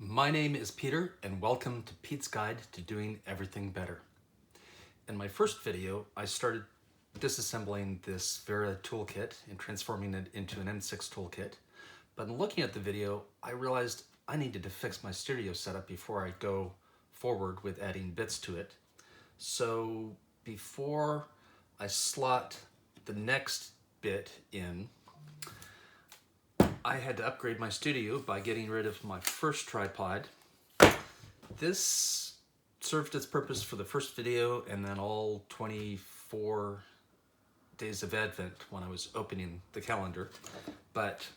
My name is Peter and welcome to Pete's Guide to Doing Everything Better. In my first video, I started disassembling this Vera toolkit and transforming it into an N6 toolkit. But in looking at the video, I realized I needed to fix my studio setup before I go forward with adding bits to it. So before I slot the next bit in, I had to upgrade my studio by getting rid of my first tripod. This served its purpose for the first video and then all 24 days of Advent when I was opening the calendar. But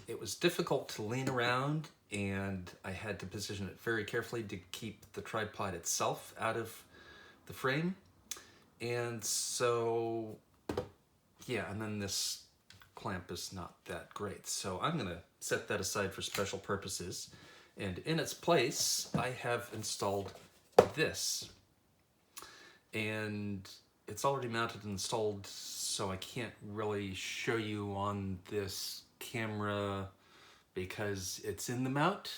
it was difficult to lean around and I had to position it very carefully to keep the tripod itself out of the frame. And so, yeah, and then this clamp is not that great. So I'm gonna set that aside for special purposes. And in its place, I have installed this. And it's already mounted and installed, so I can't really show you on this camera because it's in the mount.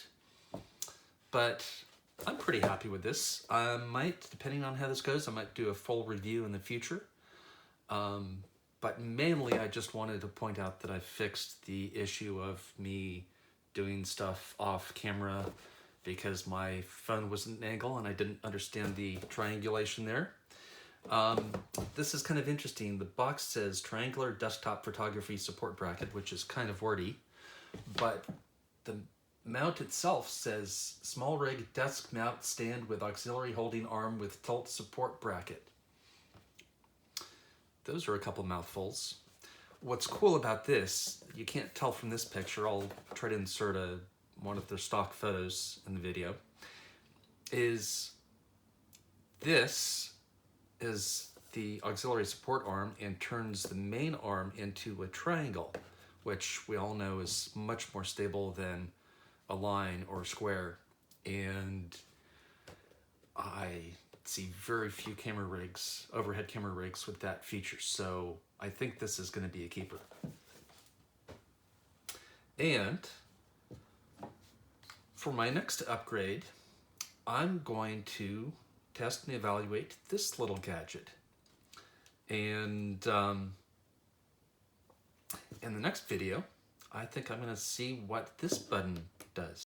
But I'm pretty happy with this. I might, depending on how this goes, I might do a full review in the future. But mainly I just wanted to point out that I fixed the issue of me doing stuff off camera because my phone was at an angle and I didn't understand the triangulation there. This is kind of interesting. The box says Triangular Desktop Photography Support Bracket, which is kind of wordy, but the mount itself says SmallRig Desk Mount Stand with Auxiliary Holding Arm with Tilt Support Bracket. Those are a couple mouthfuls. What's cool about this, you can't tell from this picture, I'll try to insert one of their stock photos in the video, is this is the auxiliary support arm and turns the main arm into a triangle, which we all know is much more stable than a line or a square. And I see very few camera rigs, overhead camera rigs with that feature. So I think this is going to be a keeper. And for my next upgrade, I'm going to test and evaluate this little gadget. And in the next video, I think I'm going to see what this button does.